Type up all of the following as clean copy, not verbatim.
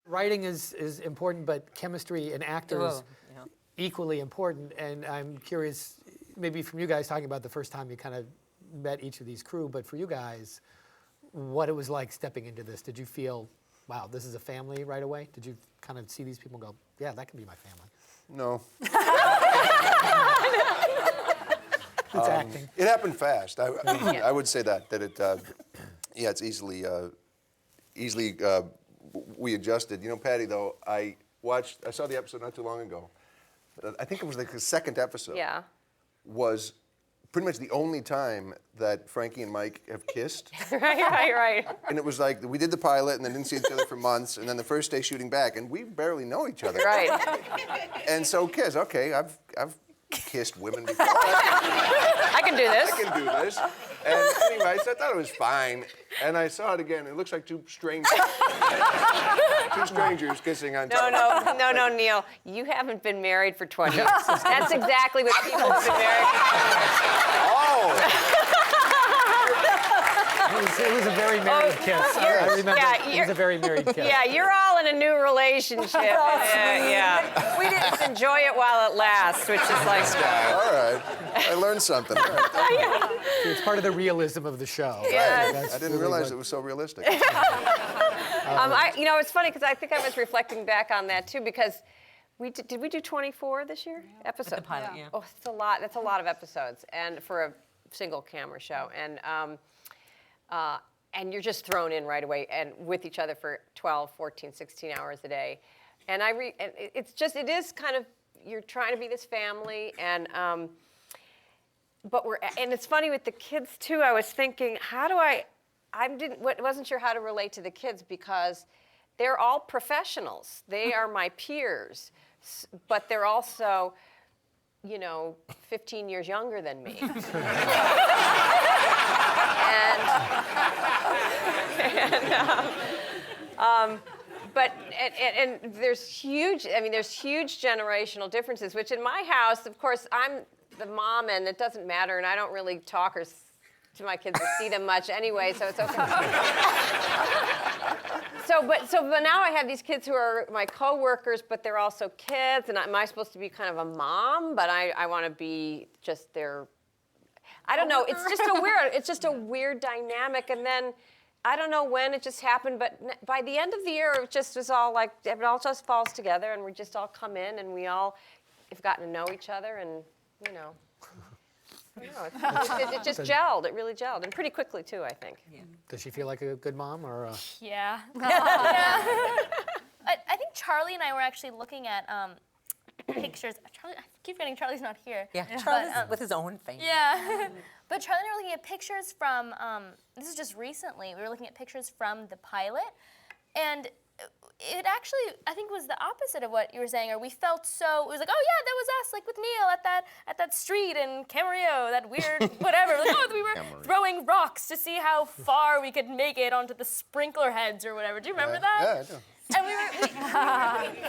Writing is important, but chemistry and actors equally important. And I'm curious, maybe from you guys talking about the first time you kind of met each of these crew, but for you guys, what it was like stepping into this. Did you feel, wow, this is a family right away? Did you kind of see these people and go, yeah, that can be my family? No. It's acting. It happened fast. I would say that it, yeah, it's easily we adjusted. You know, Patty, though, I saw the episode not too long ago. I think it was like the second episode. Yeah. Was pretty much the only time that Frankie and Mike have kissed. Right. And it was like, we did the pilot and then didn't see each other for months, and then the first day shooting back, and we barely know each other. Right. And so kiss, okay, I've kissed women before. I can do this. I can do this. And anyway, so I thought it was fine. And I saw it again. It looks like two strangers kissing on top. No, Neil. You haven't been married for 20 years. That's exactly what people have been married for. Oh! It was a very married kiss. I remember it was a very married kiss. Yeah, you're all in a new relationship. Yeah. We didn't enjoy it while it lasts, which is like... All right. I learned something. All right. It's part of the realism of the show. Yes. Right. I didn't realize it was so realistic. You know, it's funny because I think I was reflecting back on that too because did we do 24 this year? Episodes. The pilot, yeah. Oh, it's a lot. That's a lot of episodes, and for a single camera show, and you're just thrown in right away and with each other for 12, 14, 16 hours a day, and it is kind of you're trying to be this family and. And it's funny with the kids too. I was thinking, I wasn't sure how to relate to the kids because they're all professionals. They are my peers, but they're also, 15 years younger than me. And there's huge generational differences. Which in my house, of course, I'm the mom, and it doesn't matter, and I don't really talk to my kids or see them much anyway, so it's okay. But now I have these kids who are my co-workers, but they're also kids, and am I supposed to be kind of a mom? But I want to be just their, I don't know. It's just a weird dynamic, and then I don't know when it just happened, but by the end of the year, it just was all like it all just falls together, and we just all come in, and we all have gotten to know each other, and. It just gelled. It really gelled, and pretty quickly too, I think. Yeah. Does she feel like a good mom, or? Yeah. I think Charlie and I were actually looking at pictures. Charlie, I keep forgetting Charlie's not here. Yeah, Charlie's with his own thing. Yeah. But Charlie and I were looking at pictures from. This is just recently. We were looking at pictures from the pilot, and. It actually, I think, was the opposite of what you were saying. Or we felt so. It was like, oh yeah, that was us, like with Neil at that street in Camarillo, that weird whatever. Like, oh, we were throwing rocks to see how far we could make it onto the sprinkler heads or whatever. Do you remember that? Yeah, I do. And we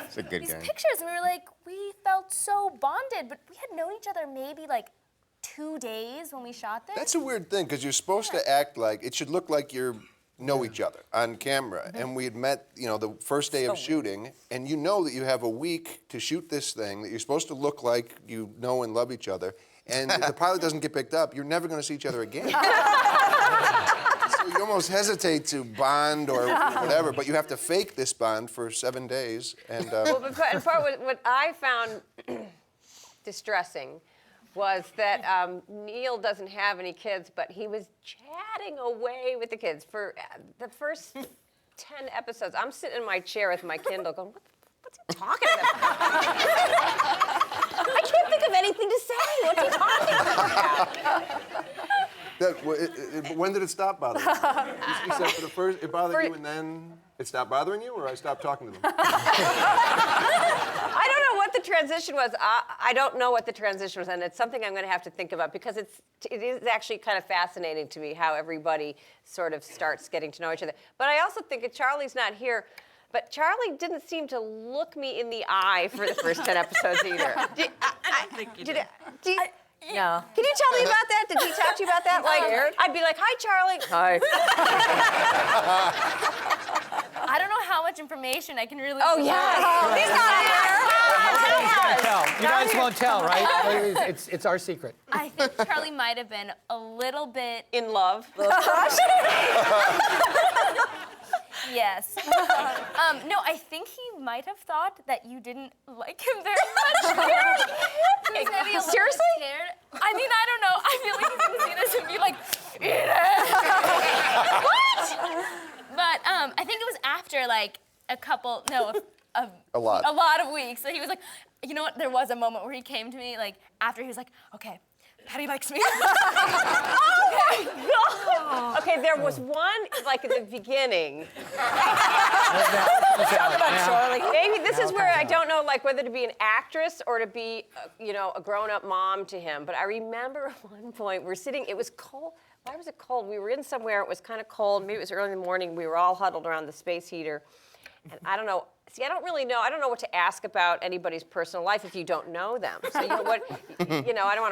It's a good these game. pictures, and we were like, we felt so bonded, but we had known each other maybe like 2 days when we shot this. That's a weird thing because you're supposed to act like it should look like you know each other on camera, and we had met, the first day of shooting, and you know that you have a week to shoot this thing that you're supposed to look like you know and love each other, and if the pilot doesn't get picked up, you're never going to see each other again. So you almost hesitate to bond or whatever, but you have to fake this bond for 7 days, and. What I found distressing was that Neil doesn't have any kids, but he was chatting away with the kids for the first 10 episodes. I'm sitting in my chair with my Kindle going, what's he talking about? I can't think of anything to say. What's he talking about? When did it stop bothering you? You said for the first, it bothered you, and then it stopped bothering you, or I stopped talking to them? I don't know what the transition was. I don't know what the transition was, and it's something I'm going to have to think about because it is actually kind of fascinating to me how everybody sort of starts getting to know each other. But I also think that Charlie's not here, but Charlie didn't seem to look me in the eye for the first 10 episodes either. No. Can you tell me about that? Did he talk to you about that? Like, I'd be like, hi, Charlie. Hi. I don't know how much information I can really. Oh, yes. He's not here. You guys won't tell, right? It's our secret. I think Charlie might have been a little bit. In love. Yes. No, I think he might have thought that you didn't like him very much. Maybe a little Seriously? scared. I mean, I don't know. I feel like he's gonna see this and be like, what? But I think it was after like a lot of weeks. So he was like, you know what? There was a moment where he came to me like after he was like, okay, Patty likes me. Okay, there was one, like at the beginning. Maybe this is where I don't know, like whether to be an actress or to be, a grown-up mom to him. But I remember at one point we're sitting. It was cold. Why was it cold? We were in somewhere. It was kind of cold. Maybe it was early in the morning. We were all huddled around the space heater, and I don't know. See, I don't really know. I don't know what to ask about anybody's personal life if you don't know them. So, I don't want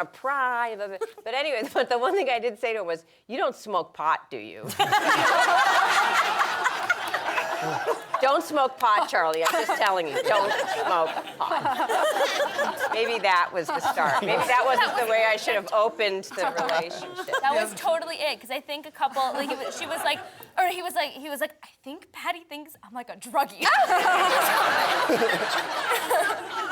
to pry. But anyway, but the one thing I did say to him was, you don't smoke pot, do you? Don't smoke pot, Charlie. I'm just telling you, don't smoke pot. Maybe that was the start. Maybe that wasn't the way I should have opened the relationship. That was totally it, because I think a couple, like, he was like, I think Patty thinks I'm like a druggie.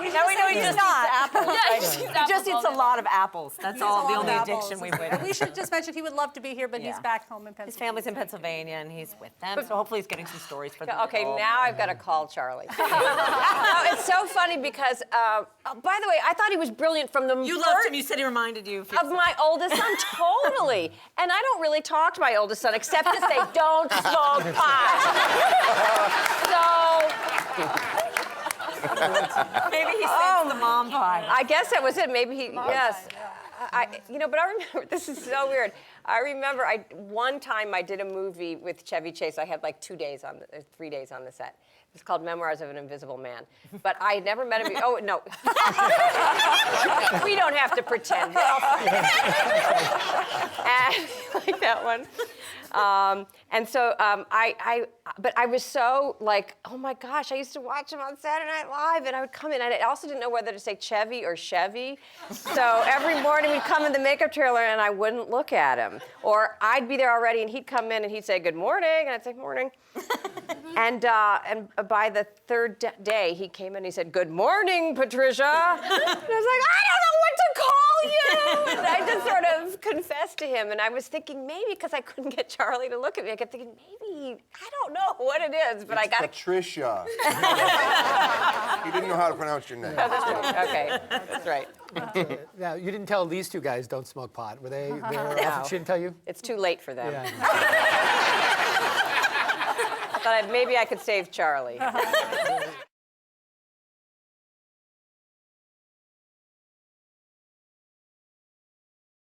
Now we know he just eats apples. Yeah, Right? he just eats He apples just eats all a day lot of apples. That's all. The only apples. addiction we would. We should just mention he would love to be here, but he's Yeah. back home in Pennsylvania. His family's in Pennsylvania and he's with them, so hopefully he's getting some stories for them. Okay, now I've got to call Charlie. No, it's so funny because, by the way, I thought he was brilliant from the You loved him. You said he reminded you of my oldest son, totally. And I don't really talk to my oldest son except to say, don't smoke pot. Maybe he saved the mom vibe. I guess that was it. Maybe he, yes. But I remember, this is so weird. I remember one time I did a movie with Chevy Chase. I had like 3 days on the set. It's called Memoirs of an Invisible Man. But I had never met him. Oh, no. We don't have to pretend. We're all friends. And, like that one. But I was so like, oh my gosh, I used to watch him on Saturday Night Live, and I would come in, and I also didn't know whether to say Chevy or Chevy. So every morning we'd come in the makeup trailer, and I wouldn't look at him. Or I'd be there already, and he'd come in, and he'd say, good morning, and I'd say, morning. And by the third day, he came in and he said, good morning, Patricia. And I was like, I don't know what to call you. And I just sort of confessed to him. And I was thinking maybe because I couldn't get Charlie to look at me, I kept thinking maybe, I don't know what it is, but I got to. Patricia. You didn't know how to pronounce your name. Oh, that's right. Okay, that's right. Now, you didn't tell these two guys don't smoke pot, were they? She didn't tell you? It's too late for them. Yeah. I thought maybe I could save Charlie.